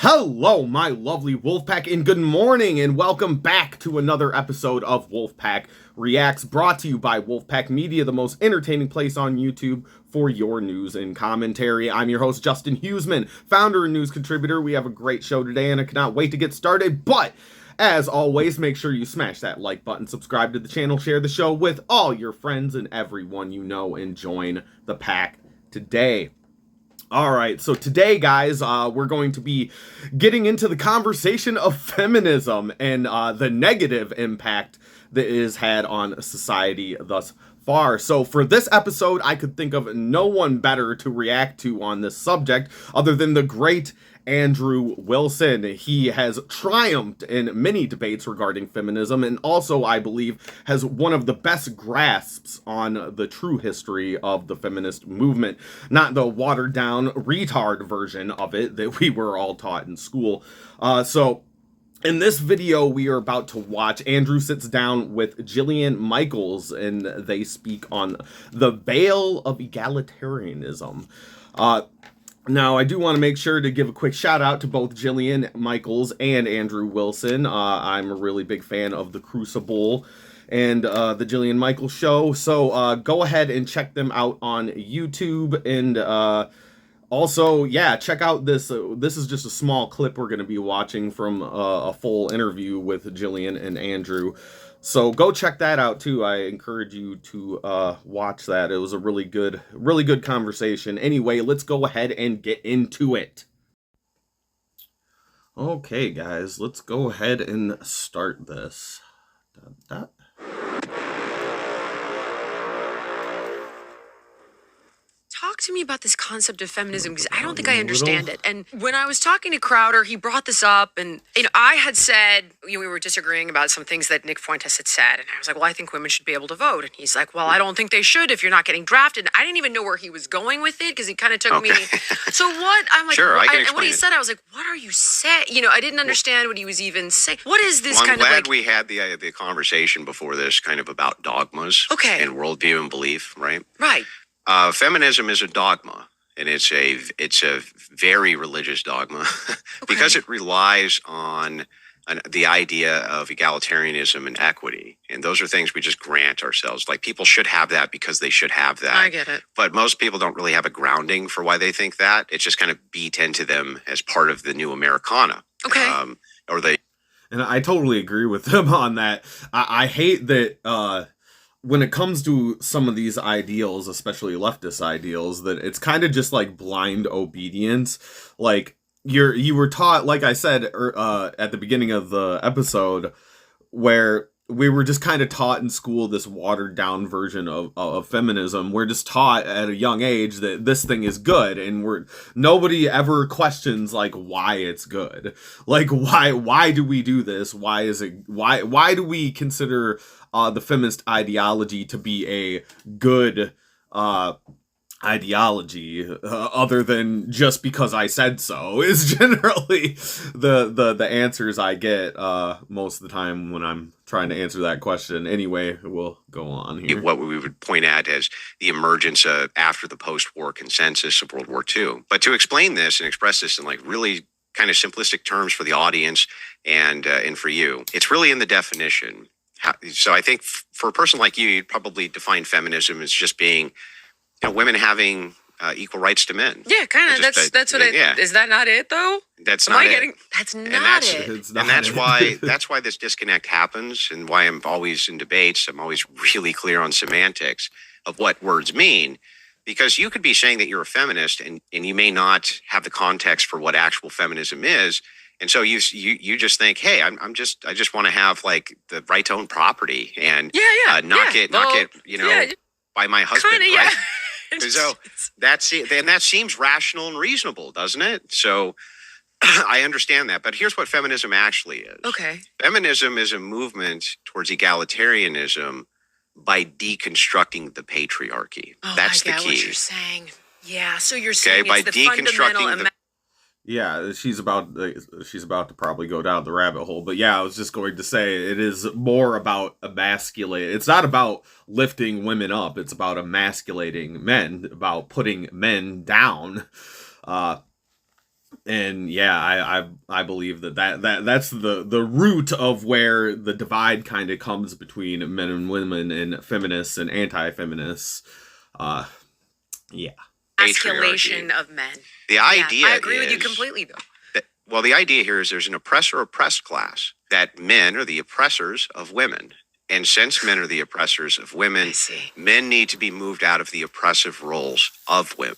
Hello, my lovely Wolfpack, and good morning, and welcome back to another episode of Wolfpack Reacts, brought to you by Wolfpack Media, the most entertaining place on YouTube for your news and commentary. I'm your host, Justin Huseman, founder and news contributor. We have a great show today, and I cannot wait to get started, but as always, make sure you smash that like button, subscribe to the channel, share the show with all your friends and everyone you know, and join the pack today. Alright, so today, guys, we're going to be getting into the conversation of feminism and the negative impact that it has had on society thus far. So for this episode, I could think of no one better to react to on this subject other than the great Andrew Wilson. He has triumphed in many debates regarding feminism and also, I believe, has one of the best grasps on the true history of the feminist movement, not the watered down retard version of it that we were all taught in school. So in this video we are about to watch, Andrew sits down with Jillian Michaels and they speak on the veil of egalitarianism. Now, I do want to make sure to give a quick shout out to both Jillian Michaels and Andrew Wilson. I'm a really big fan of The Crucible and the Jillian Michaels Show. So go ahead and check them out on YouTube. And also, yeah, check out this. This is just a small clip we're going to be watching from a full interview with Jillian and Andrew. So go check that out too. I encourage you to watch that. It was a really good conversation. Anyway, let's go ahead and get into it. Okay, guys, let's go ahead and start this. Talk to me about this concept of feminism, because I don't think I understand it. And when I was talking to Crowder, he brought this up, and I had said, we were disagreeing about some things that Nick Fuentes had said, and I was like, well, I think women should be able to vote. And he's like, well, I don't think they should if you're not getting drafted. And I didn't even know where he was going with it, because he kind of took me. So what? I'm like, sure, and what he said, I was like, what are you saying? I didn't understand what he was even saying. What is this kind of like? I'm glad we had the conversation before this, kind of about dogmas, and worldview and belief, right? Right. Feminism is a dogma, and it's a very religious dogma because it relies on the idea of egalitarianism and equity, and those are things we just grant ourselves. Like, people should have that because they should have that. I get it. But most people don't really have a grounding for why they think that. It's just kind of beat into them as part of the new Americana. And I totally agree with him on that. I hate that when it comes to some of these ideals, especially leftist ideals, that it's kind of just like blind obedience. Like, you were taught, like I said at the beginning of the episode, where we were just kind of taught in school this watered down version of feminism. We're just taught at a young age that this thing is good, and nobody ever questions like why it's good. Like, why do we do this? Why do we consider the feminist ideology to be a good ideology, other than just because I said so, is generally the answers I get most of the time when I'm trying to answer that question. Anyway, we'll go on here. What we would point at as the emergence after the post-war consensus of World War II. But to explain this and express this in like really kind of simplistic terms for the audience and for you, it's really in the definition. So I think for a person like you, you'd probably define feminism as just being, women having equal rights to men. Yeah, kind of. That's what is that not it though? That's not it. That's not it. And that's why this disconnect happens, and why I'm always in debates. I'm always really clear on semantics of what words mean, because you could be saying that you're a feminist, and you may not have the context for what actual feminism is. And so you just think, hey, I just want to have like the right to own property and not get by my husband, kinda, right? So that seems rational and reasonable, doesn't it? So I understand that, but here's what feminism actually is. Okay. Feminism is a movement towards egalitarianism by deconstructing the patriarchy. Oh, that's I get the key. What you're saying. Yeah. So you're saying by it's the fundamental. Yeah, she's about to probably go down the rabbit hole. But yeah, I was just going to say it is more about emasculating. It's not about lifting women up. It's about emasculating men, about putting men down. And yeah, I believe that's the root of where the divide kind of comes between men and women and feminists and anti-feminists. Uh, yeah. Escalation of men. The idea I agree with you is completely, though. well, the idea here is there's an oppressor-oppressed class, that men are the oppressors of women. And since men are the oppressors of women, men need to be moved out of the oppressive roles of women,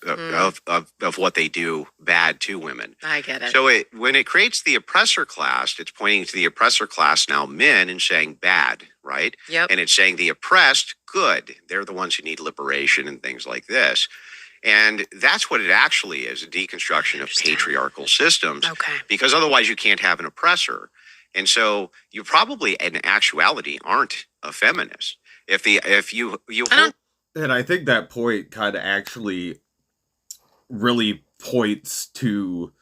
of what they do bad to women. I get it. So when it creates the oppressor class, it's pointing to the oppressor class, now men, and saying bad, right? Yep. And it's saying the oppressed, good. They're the ones who need liberation and things like this. And that's what it actually is, a deconstruction of patriarchal systems. Okay. Because otherwise you can't have an oppressor. And so you probably, in actuality, aren't a feminist. If you and I think that point kind of actually really points to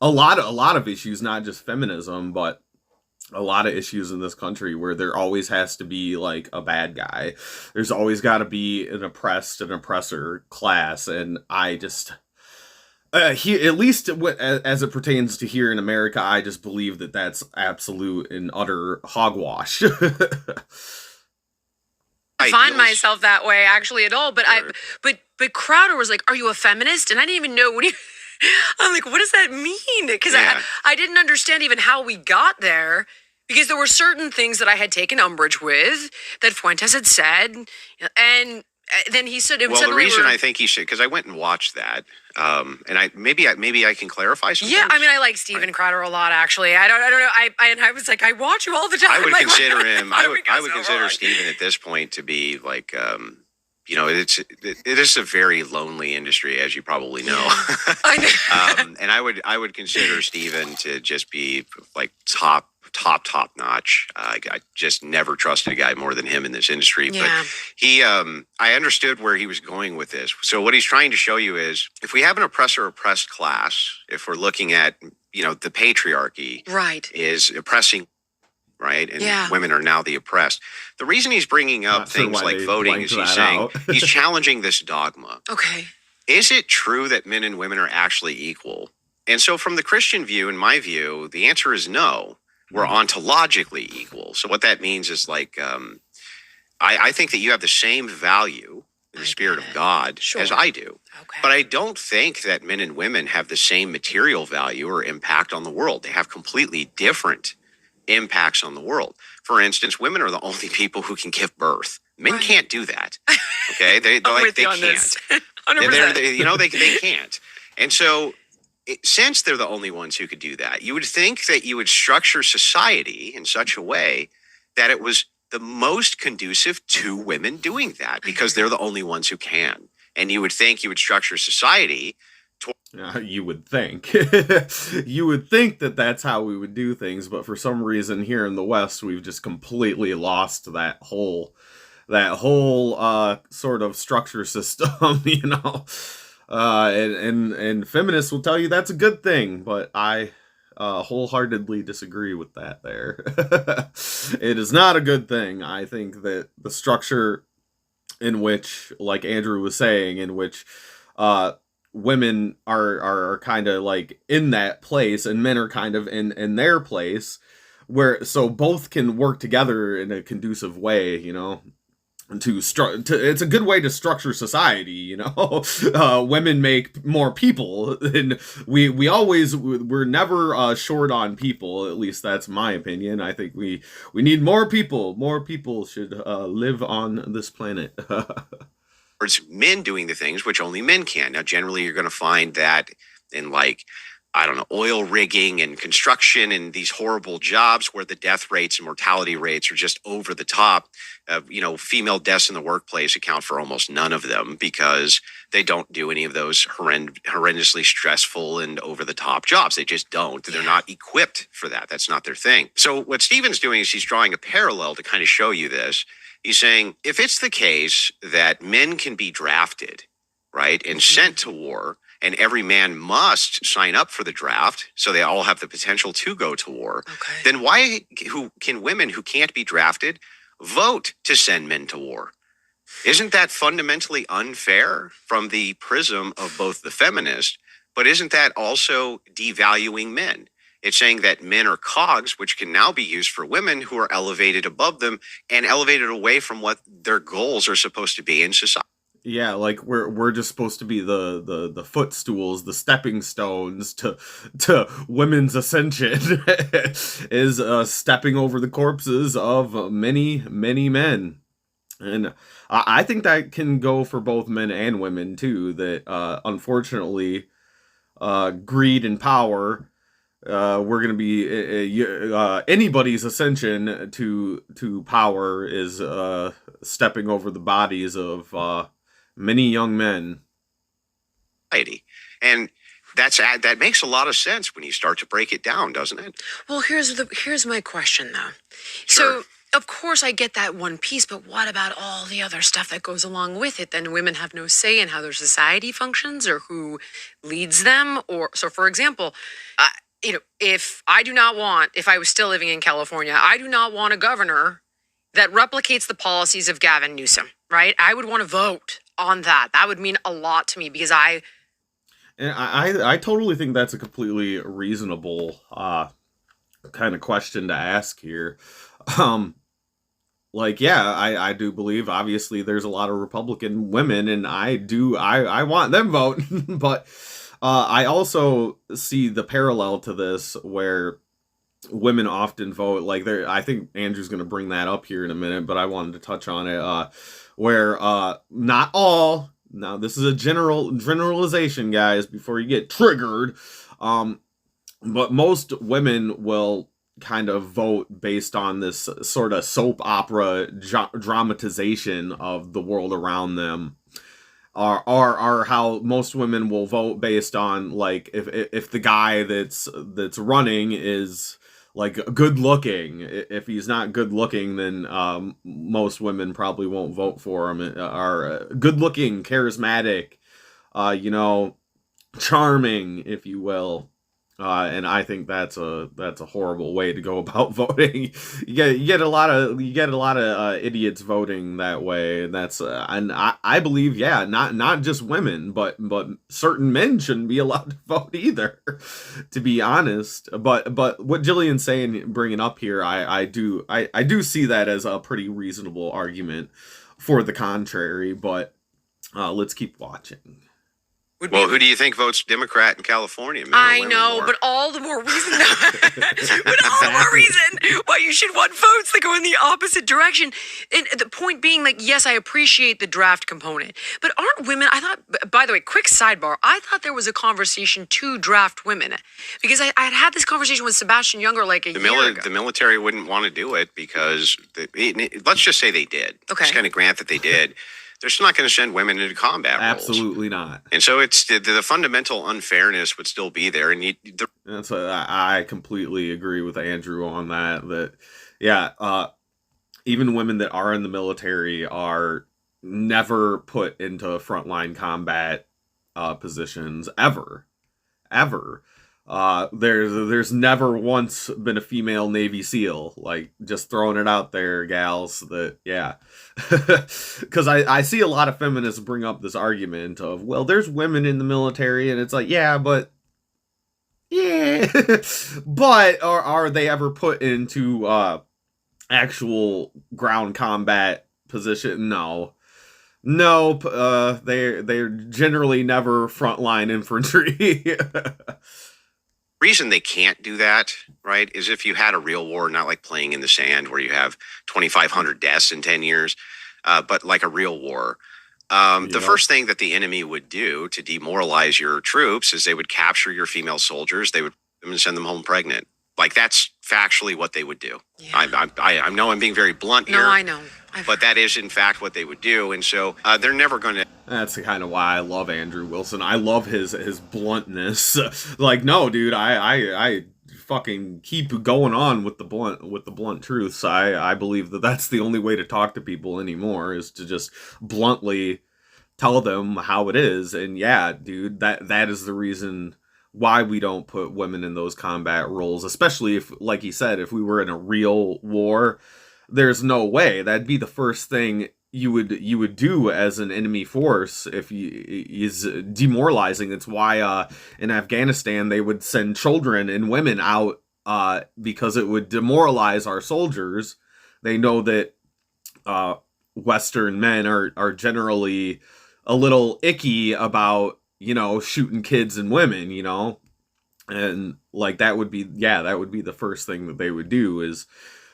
a lot of issues, not just feminism, but a lot of issues in this country where there always has to be like a bad guy. There's always got to be an oppressed and oppressor class, and I just at least as it pertains to here in America, I just believe that that's absolute and utter hogwash. I find myself that way actually at all, but but Crowder was like, "Are you a feminist?" And I didn't even know what he. I'm like, what does that mean? Because I didn't understand even how we got there. Because there were certain things that I had taken umbrage with that Fuentes had said, and then he said, well, the reason I think he should, because I went and watched that, and maybe I can clarify something. Yeah, I mean, I like Steven Crowder a lot, actually. I don't know. I was like, I watch you all the time. I would like, consider him. I would consider Steven at this point to be like, you know, it is a very lonely industry, as you probably know. Yeah. I know. And I would consider Steven to just be like top notch. I just never trusted a guy more than him in this industry. Yeah. But he, I understood where he was going with this. So what he's trying to show you is, if we have an oppressor-oppressed class, if we're looking at, you know, the patriarchy, right, is oppressing, right, and yeah, women are now the oppressed. The reason he's bringing up things like voting is he's saying he's challenging this dogma. Okay. Is it true that men and women are actually equal? And so from the Christian view, in my view, the answer is no. We're ontologically equal. So what that means is like, I think that you have the same value in the Spirit of God as I do. Okay. But I don't think that men and women have the same material value or impact on the world. They have completely different impacts on the world. For instance, women are the only people who can give birth. Men can't do that. Okay, they can't. They can't. And so, since they're the only ones who could do that, you would think that you would structure society in such a way that it was the most conducive to women doing that, because they're the only ones who can. And you would think you would structure society. You would think. You would think that that's how we would do things, but for some reason here in the West, we've just completely lost that whole sort of structure system, you know. And feminists will tell you that's a good thing, but I wholeheartedly disagree with that there. It is not a good thing. I think that the structure in which, like Andrew was saying, in which women are kind of like in that place and men are kind of in their place, where so both can work together in a conducive way, you know. It's a good way to structure society, you know. Women make more people, and we're never short on people. At least that's my opinion. I think we need more people. More people should live on this planet. It's men doing the things which only men can. Now, generally, you're going to find that in, like, I don't know, oil rigging and construction and these horrible jobs where the death rates and mortality rates are just over the top. Female deaths in the workplace account for almost none of them, because they don't do any of those horrendously stressful and over the top jobs. They just don't. They're not equipped for that. That's not their thing. So what Steven's doing is he's drawing a parallel to kind of show you this. He's saying, if it's the case that men can be drafted, right, and sent to war, and every man must sign up for the draft, so they all have the potential to go to war, then why can women who can't be drafted vote to send men to war? Isn't that fundamentally unfair from the prism of both the feminist, but But isn't that also devaluing men? It's saying that men are cogs, which can now be used for women who are elevated above them and elevated away from what their goals are supposed to be in society. Yeah, like we're just supposed to be the footstools, the stepping stones to women's ascension is stepping over the corpses of many men. And I think that can go for both men and women too, that unfortunately greed and power, we're going to be anybody's ascension to power is stepping over the bodies of many young men. And that makes a lot of sense when you start to break it down, doesn't it? Well, here's my question though. Sure. So of course I get that one piece, but what about all the other stuff that goes along with it? Then women have no say in how their society functions or who leads them. Or so, for example, if I was still living in California, I do not want a governor that replicates the policies of Gavin Newsom, right? I would want to vote on that. That would mean a lot to me because I totally think that's a completely reasonable kind of question to ask here. I do believe obviously there's a lot of Republican women, and I want them vote, but I also see the parallel to this where women often vote I think Andrew's going to bring that up here in a minute, but I wanted to touch on it where not all, now this is a generalization, guys, before you get triggered, but most women will kind of vote based on this sort of soap opera dramatization of the world around them, are how most women will vote based on, like, if the guy that's running is like good looking. If he's not good looking, then most women probably won't vote for him. Are good looking, charismatic, charming, if you will. And I think that's a horrible way to go about voting. You get a lot of idiots voting that way. And that's and I believe, yeah, not just women, but certain men shouldn't be allowed to vote either, to be honest. But what Jillian's saying, bringing up here, I do see that as a pretty reasonable argument for the contrary. But let's keep watching. Well, who do you think votes Democrat in California? I know, but all the more reason, why you should want votes that go in the opposite direction. And the point being, like, yes, I appreciate the draft component, but aren't women? I thought, by the way, quick sidebar, I thought there was a conversation to draft women, because I had this conversation with Sebastian Younger like a year ago. The military wouldn't want to do it because let's just say they did. Okay, just kind of grant that they did. They're still not going to send women into combat roles. Absolutely not. And so it's the fundamental unfairness would still be there. And that's I completely agree with Andrew on that. That, yeah, even women that are in the military are never put into frontline combat positions ever. There's never once been a female Navy SEAL, like, just throwing it out there, gals, that, yeah. Because I see a lot of feminists bring up this argument of, well, there's women in the military, and it's like, yeah, but are they ever put into actual ground combat position? No. Nope. They're generally never frontline infantry. Reason they can't do that, right, is if you had a real war, not like playing in the sand where you have 2,500 deaths in 10 years, but like a real war. The first thing that the enemy would do to demoralize your troops is they would capture your female soldiers. They would send them home pregnant. Like, that's factually what they would do. Yeah. I know I'm being very blunt here. No, I know. But that is, in fact, what they would do. And so they're never going to... That's kind of why I love Andrew Wilson. I love his bluntness. Like, no, dude, I fucking keep going on with the blunt truths. I believe that that's the only way to talk to people anymore, is to just bluntly tell them how it is. And yeah, dude, that is the reason why we don't put women in those combat roles, especially if, like he said, if we were in a real war. There's no way. That'd be the first thing you would do as an enemy force if is demoralizing. That's why in Afghanistan they would send children and women out because it would demoralize our soldiers. They know that Western men are generally a little icky about, shooting kids and women, and like that would be the first thing that they would do is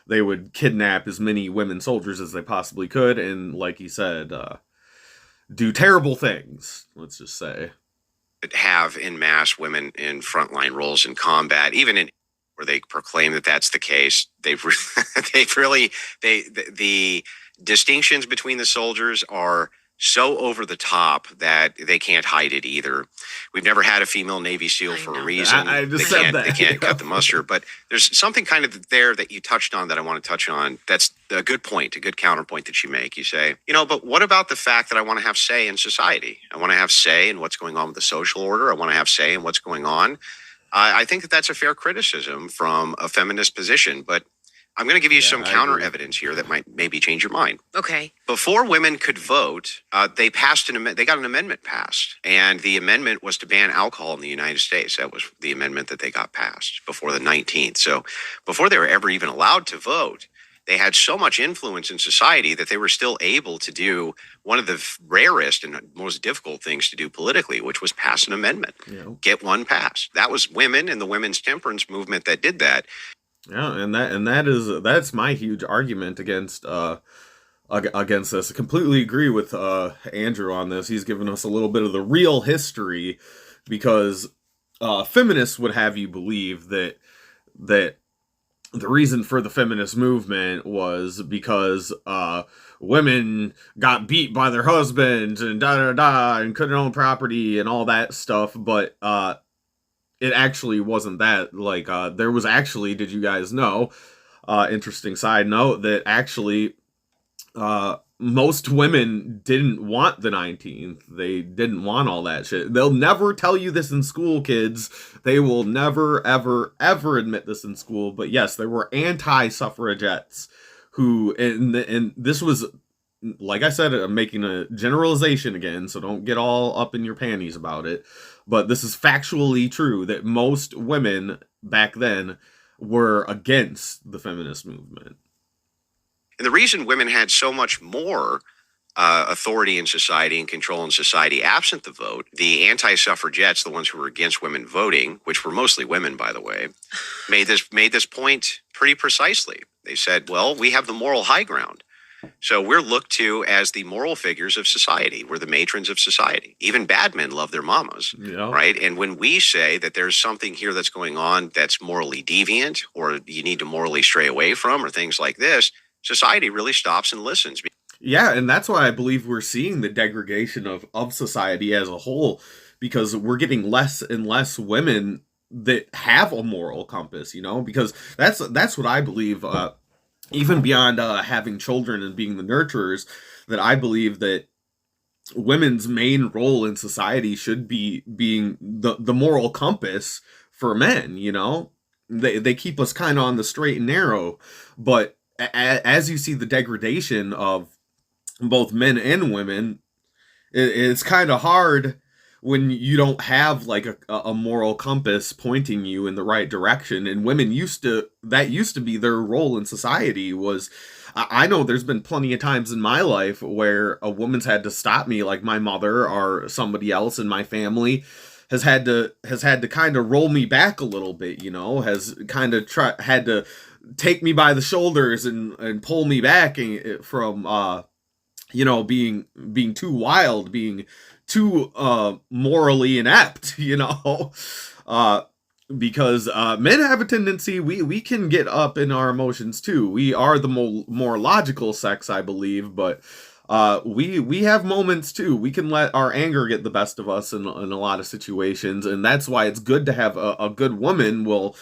they would kidnap as many women soldiers as they possibly could, and like he said, do terrible things, let's just say. Have in mass women in frontline roles in combat, even in where they proclaim that that's the case. The distinctions between the soldiers are so over the top that they can't hide it either. We've never had a female Navy SEAL for a reason. I just said that. They can't cut the mustard. But there's something kind of there that you touched on that I want to touch on. That's a good point, a good counterpoint that you make. You say, but what about the fact that I want to have say in society? I want to have say in what's going on with the social order. I want to have say in what's going on. I think that that's a fair criticism from a feminist position, but I'm going to give you some counter evidence here that might maybe change your mind. Okay. Before women could vote, they passed they got an amendment passed, and the amendment was to ban alcohol in the United States. That was the amendment that they got passed before the 19th. So before they were ever even allowed to vote, they had so much influence in society that they were still able to do one of the rarest and most difficult things to do politically, which was pass an amendment, get one passed. That was women and the women's temperance movement that did that. Yeah, and that's my huge argument against this. I completely agree with Andrew on this. He's given us a little bit of the real history, because feminists would have you believe that the reason for the feminist movement was because women got beat by their husbands and and couldn't own property and all that stuff, but it actually wasn't that. Like, there was actually, did you guys know, interesting side note, that actually most women didn't want the 19th. They didn't want all that shit. They'll never tell you this in school, kids. They will never, ever, ever admit this in school. But yes, there were anti-suffragettes who, and this was, like I said, I'm making a generalization again, so don't get all up in your panties about it. But this is factually true, that most women back then were against the feminist movement. And the reason women had so much more authority in society and control in society absent the vote, the anti-suffragettes, the ones who were against women voting, which were mostly women, by the way, made this point pretty precisely. They said, well, we have the moral high ground. So we're looked to as the moral figures of society. We're the matrons of society. Even bad men love their mamas, right? And when we say that there's something here that's going on that's morally deviant, or you need to morally stray away from, or things like this, society really stops and listens. Yeah, and that's why I believe we're seeing the degradation of society as a whole, because we're getting less and less women that have a moral compass, because that's what I believe, even beyond having children and being the nurturers, that I believe that women's main role in society should be being the moral compass for men, They keep us kind of on the straight and narrow, but as you see the degradation of both men and women, it's kind of hard when you don't have like a moral compass pointing you in the right direction. And women used to be their role in society. Was, I know there's been plenty of times in my life where a woman's had to stop me, like my mother or somebody else in my family has had to kind of roll me back a little bit, has kind of had to take me by the shoulders and pull me back from being too wild, being too morally inept, because men have a tendency, we can get up in our emotions too. We are the more logical sex, I believe, but we have moments too. We can let our anger get the best of us in a lot of situations, and that's why it's good to have a good woman will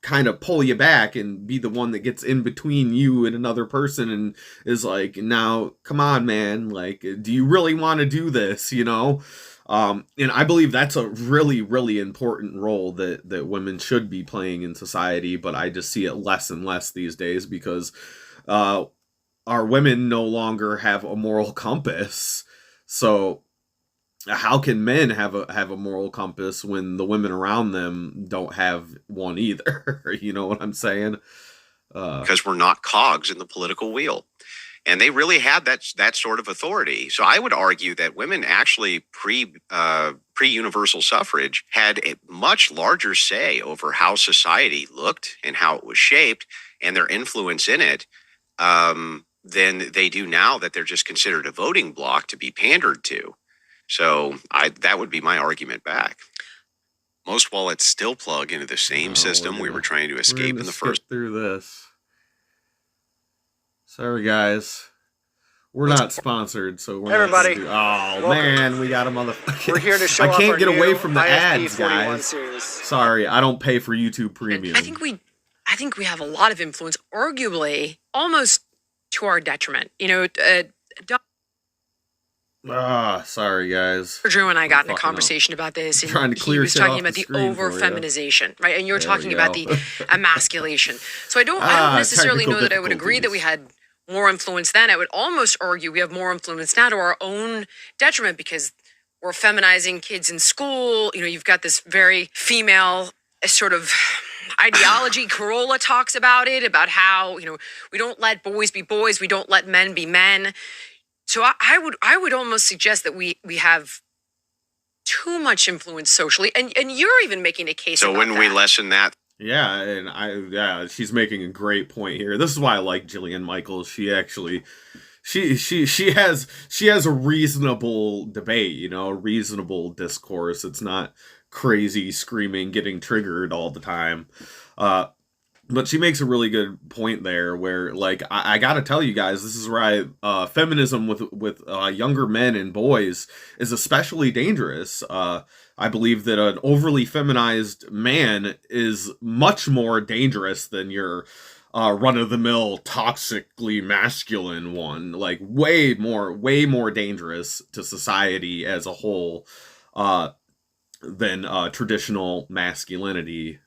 kind of pull you back and be the one that gets in between you and another person and is like, now, come on, man, like, do you really want to do this, And I believe that's a really, really important role that women should be playing in society, but I just see it less and less these days because our women no longer have a moral compass. So how can men have a moral compass when the women around them don't have one either? You know what I'm saying? Because we're not cogs in the political wheel. And they really had that sort of authority. So I would argue that women actually pre universal suffrage had a much larger say over how society looked and how it was shaped and their influence in it than they do now, that they're just considered a voting bloc to be pandered to. So that would be my argument back. Most wallets still plug into the same system we were trying to escape in the first. Through this. Sorry, guys. We're not sponsored, so we're everybody. Not oh, man, we got a motherfucker. We're here to show I can't get away from the ISP ads, 41 guys. series. Sorry, I don't pay for YouTube Premium. I think we have a lot of influence, arguably almost to our detriment. You know, sorry, guys. Drew and I got in a conversation about this, and trying to clear he was shit talking off about the the screen for over-feminization, right? And you're There talking we about go. the emasculation. So I don't necessarily know that I would agree that we had more influence then. I would almost argue we have more influence now to our own detriment, because we're feminizing kids in school. You know, you've got this very female sort of ideology. Corolla talks about it, about how, you know, we don't let boys be boys, we don't let men be men. So I would almost suggest that we have too much influence socially, and you're even making a case. So about when we lessen that. Yeah, and she's making a great point here. This is why I like Jillian Michaels. She actually, she has a reasonable debate, you know, a reasonable discourse. It's not crazy screaming, getting triggered all the time. But she makes a really good point there where, like, I gotta tell you guys, this is where feminism with younger men and boys is especially dangerous. I believe that an overly feminized man is much more dangerous than your run-of-the-mill toxically masculine one. Like, way more dangerous to society as a whole than traditional masculinity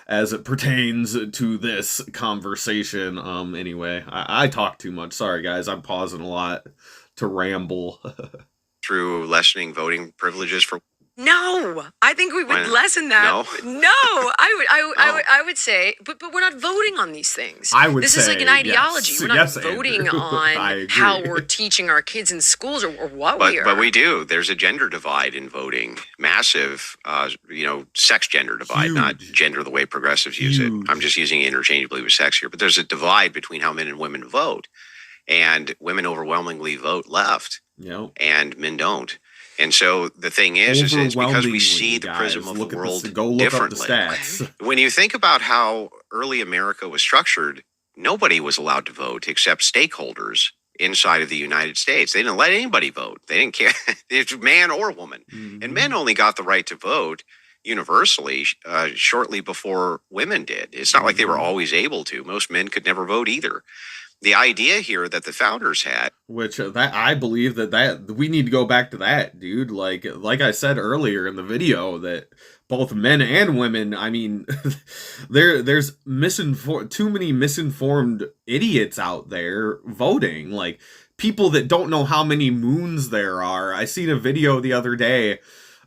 as it pertains to this conversation. Anyway, I talk too much. Sorry, guys. I'm pausing a lot to ramble. Through lessening voting privileges for. No, I think we would lessen that. No, I would say, but we're not voting on these things. This is like an ideology. Yes. We're not Yes, voting Andrew. on how we're teaching our kids in schools or what we are. But we do. There's a gender divide in voting. Massive, sex gender divide, not gender the way progressives use it. I'm just using it interchangeably with sex here. But there's a divide between how men and women vote. And women overwhelmingly vote left. Yep. And men don't. And so the thing is it's because we see the prism of the world differently. When you think about how early America was structured, nobody was allowed to vote except stakeholders inside of the United States. They didn't let anybody vote. They didn't care if man or woman. Mm-hmm. And men only got the right to vote universally shortly before women did. It's not like they were always able to. Most men could never vote either. The idea here that the founders had, which that I believe that we need to go back to that, dude. Like I said earlier in the video, that both men and women, I mean, there's too many misinformed idiots out there voting, like people that don't know how many moons there are. I seen a video the other day,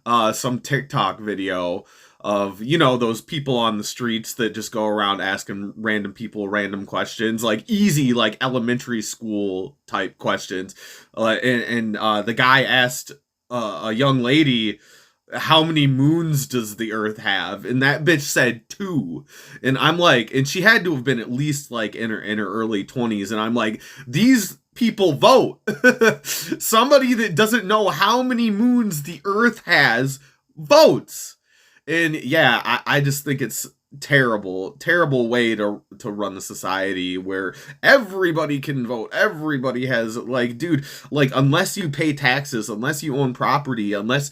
some TikTok video of, you know, those people on the streets that just go around asking random people random questions, like easy, like elementary school type questions. And the guy asked a young lady, how many moons does the earth have? And that bitch said 2. And I'm like, and she had to have been at least like in her early 20s. And I'm like, these people vote. Somebody that doesn't know how many moons the earth has votes. And yeah, I just think it's terrible way to run the society where everybody can vote. Everybody has, like, dude, like, unless you pay taxes, unless you own property, unless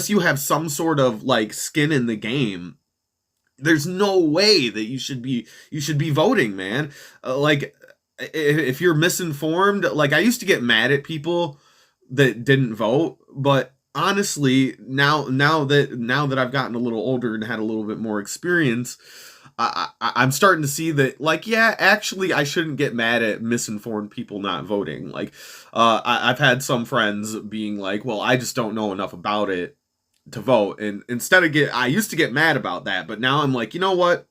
you have some sort of like skin in the game, there's no way that you should be voting, man. Like, if you're misinformed, like, I used to get mad at people that didn't vote, but honestly, now that I've gotten a little older and had a little bit more experience, I'm starting to see that, like, yeah, actually, I shouldn't get mad at misinformed people not voting. Like, I've had some friends being like, well, I just don't know enough about it to vote. And instead of I used to get mad about that, but now I'm like, you know what?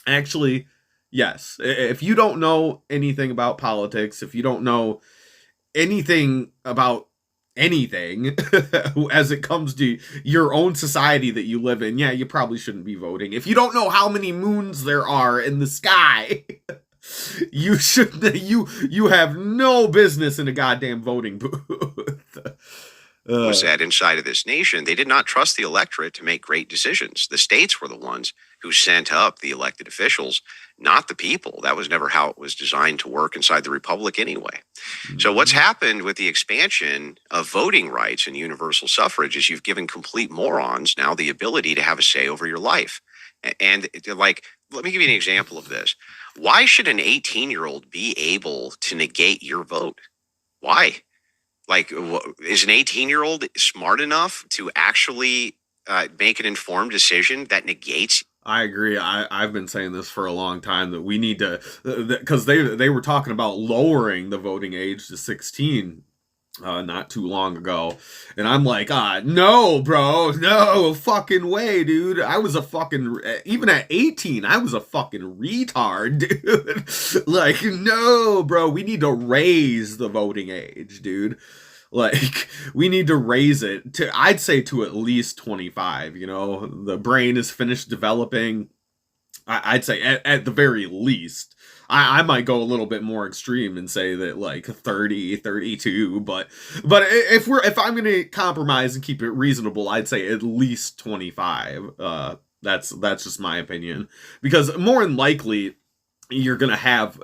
Actually, yes. If you don't know anything about politics, if you don't know anything about anything as it comes to your own society that you live in, yeah, you probably shouldn't be voting. If you don't know how many moons there are in the sky, you should you have no business in a goddamn voting booth. Was that inside of this nation, they did not trust the electorate to make great decisions. The states were the ones who sent up the elected officials, not the people. That was never how it was designed to work inside the republic anyway. So what's happened with the expansion of voting rights and universal suffrage is you've given complete morons now the ability to have a say over your life. And like, let me give you an example of this. Why should an 18-year-old be able to negate your vote? Why? Like, is an 18-year-old smart enough to actually make an informed decision that negates? I agree. I've been saying this for a long time that we need to, because they were talking about lowering the voting age to 16 not too long ago, and I'm like, no, bro, no fucking way, dude. I was a fucking, even at 18, I was a fucking retard, dude. Like, no, bro, we need to raise the voting age, dude. Like, we need to raise it to, I'd say, to at least 25. You know, the brain is finished developing. I'd say at the very least. I might go a little bit more extreme and say that like 30, 32, but if I'm going to compromise and keep it reasonable, I'd say at least 25. That's just my opinion, because more than likely you're going to have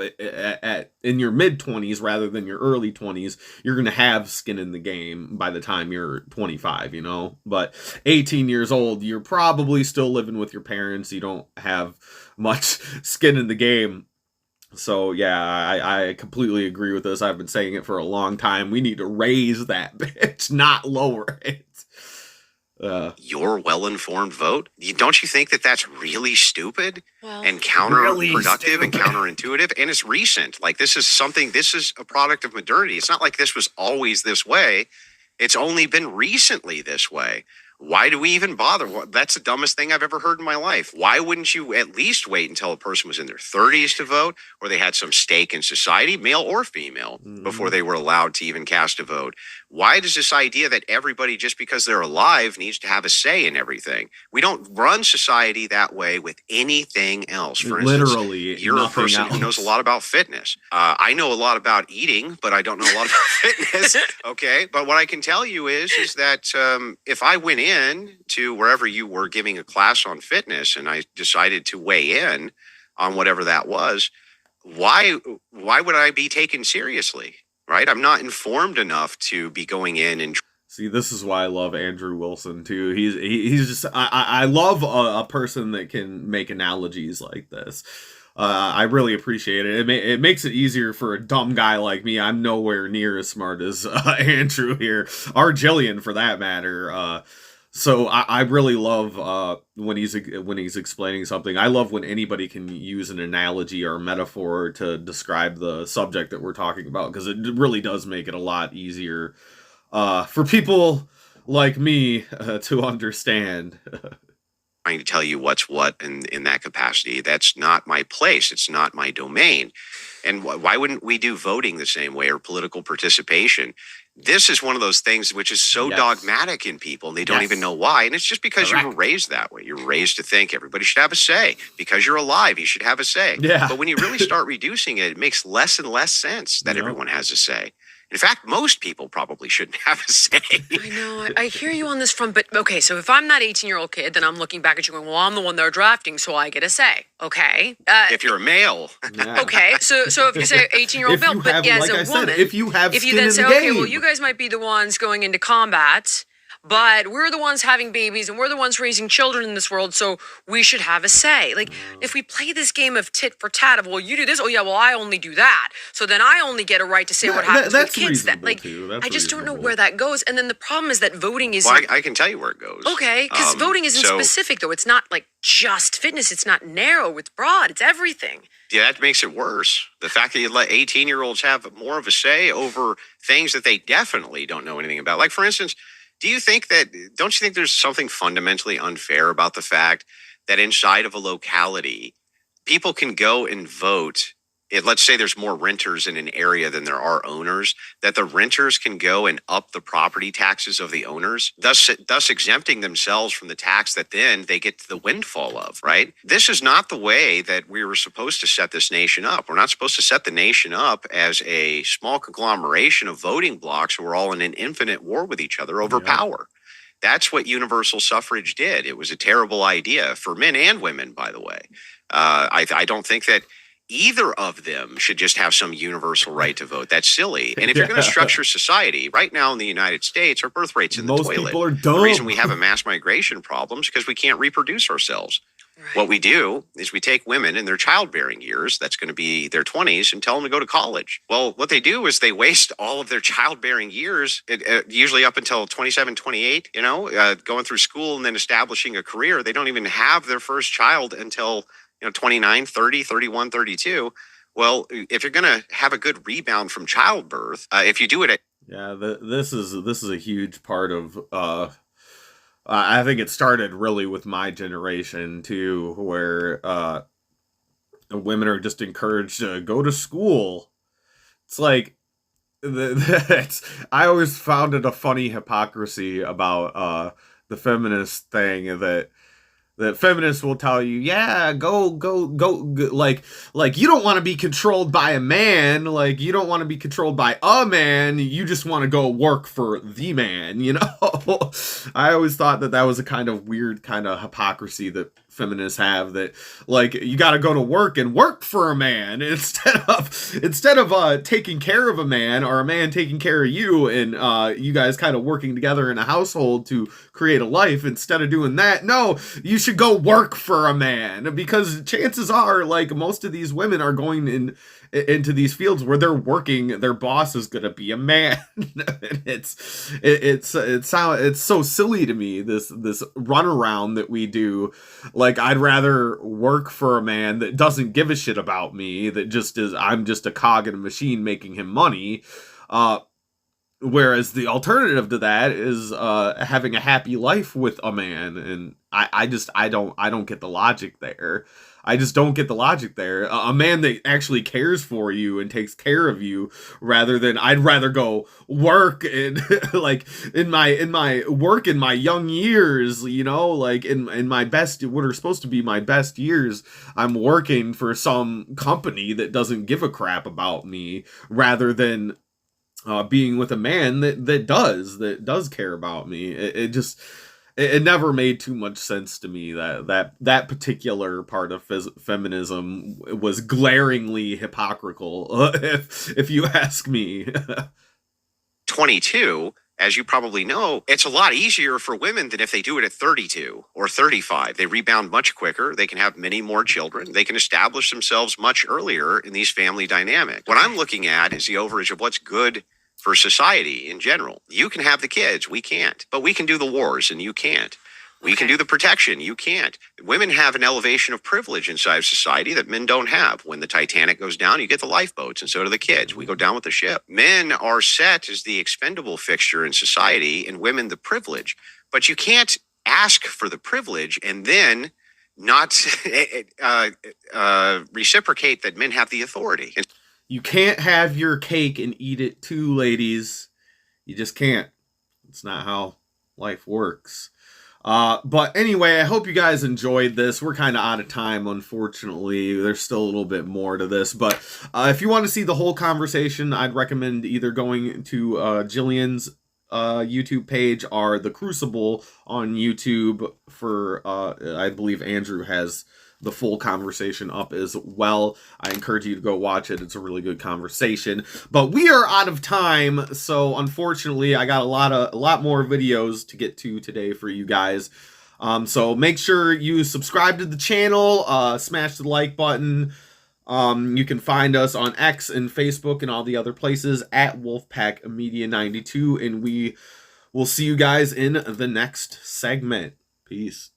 in your mid 20s rather than your early 20s, you're going to have skin in the game by the time you're 25, you know. But 18 years old, you're probably still living with your parents. You don't have much skin in the game. So yeah, I completely agree with this. I've been saying it for a long time. We need to raise that bitch, not lower it. Your well-informed vote? Don't you think that that's really stupid and Really counterproductive and counterintuitive? And it's recent. Like, this is a product of modernity. It's not like this was always this way. It's only been recently this way. Why do we even bother? That's the dumbest thing I've ever heard in my life. Why wouldn't you at least wait until a person was in their 30s to vote, or they had some stake in society, male or female, before they were allowed to even cast a vote? Why does this idea that everybody, just because they're alive, needs to have a say in everything? We don't run society that way with anything else. For instance, literally, you're a person else who knows a lot about fitness. I know a lot about eating, but I don't know a lot about fitness. Okay, but what I can tell you is that if I went in to wherever you were giving a class on fitness and I decided to weigh in on whatever that was, why would I be taken seriously? Right? I'm not informed enough to be going in and. See, this is why I love Andrew Wilson too. He's just, I love a person that can make analogies like this. I really appreciate it. It makes it easier for a dumb guy like me. I'm nowhere near as smart as Andrew here, or Jillian for that matter. So I really love when he's explaining something. I love when anybody can use an analogy or a metaphor to describe the subject that we're talking about, because it really does make it a lot easier for people like me to understand. Trying to tell you what's what in that capacity. That's not my place. It's not my domain. And why wouldn't we do voting the same way, or political participation? This is one of those things which is so dogmatic in people, and they don't even know why. And it's just because you were raised that way. You're raised to think everybody should have a say. Because you're alive, you should have a say. Yeah. But when you really start reducing it, it makes less and less sense that everyone has a say. In fact, most people probably shouldn't have a say. I know. I hear you on this front, but okay, so if I'm that 18-year-old kid, then I'm looking back at you going, well, I'm the one they're drafting, so I get a say. Okay. If you're a male. Yeah. Okay, so if you say 18-year-old male, but as a woman, if you have if you skin then in say, the okay, game. well, you guys might be the ones going into combat, but we're the ones having babies and we're the ones raising children in this world, so we should have a say. Like, if we play this game of tit for tat of, well, you do this, oh yeah, well, I only do that, so then I only get a right to say what happens with kids. That, like, I just don't know where that goes. And then the problem is that voting is. Well, I can tell you where it goes. Okay, because voting isn't specific, though. It's not like just fitness. It's not narrow. It's broad. It's everything. Yeah, that makes it worse. The fact that you let 18-year-olds have more of a say over things that they definitely don't know anything about. Like, for instance, don't you think there's something fundamentally unfair about the fact that inside of a locality, people can go and vote? Let's say there's more renters in an area than there are owners, that the renters can go and up the property taxes of the owners, thus exempting themselves from the tax that then they get the windfall of, right? This is not the way that we were supposed to set this nation up. We're not supposed to set the nation up as a small conglomeration of voting blocks who are all in an infinite war with each other over power. That's what universal suffrage did. It was a terrible idea for men and women, by the way. I don't think that either of them should just have some universal right to vote. That's silly. And if you're going to structure society, right now in the United States, our birth rate's in the toilet. Most people are dumb. The reason we have a mass migration problem is because we can't reproduce ourselves. Right. What we do is we take women in their childbearing years, that's going to be their 20s, and tell them to go to college. Well, what they do is they waste all of their childbearing years, usually up until 27, 28, going through school and then establishing a career. They don't even have their first child until 29, 30, 31, 32. Well, if you're going to have a good rebound from childbirth, if you do it this is a huge part of I think it started really with my generation too, where women are just encouraged to go to school. It's like I always found it a funny hypocrisy about the feminist thing that feminists will tell you, yeah, go, like you don't want to be controlled by a man, like you don't want to be controlled by a man, you just want to go work for the man, I always thought that was a kind of weird kind of hypocrisy that feminists have, that like you got to go to work and work for a man instead of taking care of a man, or a man taking care of you, and you guys kind of working together in a household to create a life. Instead of doing that, no, you should go work for a man, because chances are, like, most of these women are going into these fields where they're working, their boss is gonna be a man. it's so silly to me, this runaround that we do. Like, I'd rather work for a man that doesn't give a shit about me, that just is, I'm just a cog in a machine making him money. Whereas the alternative to that is having a happy life with a man, and I don't get the logic there. I just don't get the logic there. A man that actually cares for you and takes care of you, rather than I'd rather go work and like in my work in my young years, like in my best, what are supposed to be my best years, I'm working for some company that doesn't give a crap about me, rather than being with a man that does care about me. It never made too much sense to me that particular part of feminism was glaringly hypocritical, if you ask me. 22, as you probably know, it's a lot easier for women than if they do it at 32 or 35. They rebound much quicker. They can have many more children. They can establish themselves much earlier in these family dynamics. What I'm looking at is the overage of what's good for society in general. You can have the kids, we can't. But we can do the wars, and you can't. We can do the protection, you can't. Women have an elevation of privilege inside of society that men don't have. When the Titanic goes down, you get the lifeboats, and so do the kids. We go down with the ship. Men are set as the expendable fixture in society, and women the privilege. But you can't ask for the privilege and then not reciprocate that men have the authority. You can't have your cake and eat it too, ladies. You just can't. It's not how life works. But anyway, I hope you guys enjoyed this. We're kind of out of time, unfortunately. There's still a little bit more to this. But if you want to see the whole conversation, I'd recommend either going to Jillian's YouTube page or The Crucible on YouTube for, I believe Andrew has the full conversation up as well. I encourage you to go watch it. It's a really good conversation. But we are out of time, so unfortunately, I got a lot more videos to get to today for you guys. So make sure you subscribe to the channel, smash the like button. You can find us on X and Facebook and all the other places at WolfPack Media 92, and we will see you guys in the next segment. Peace.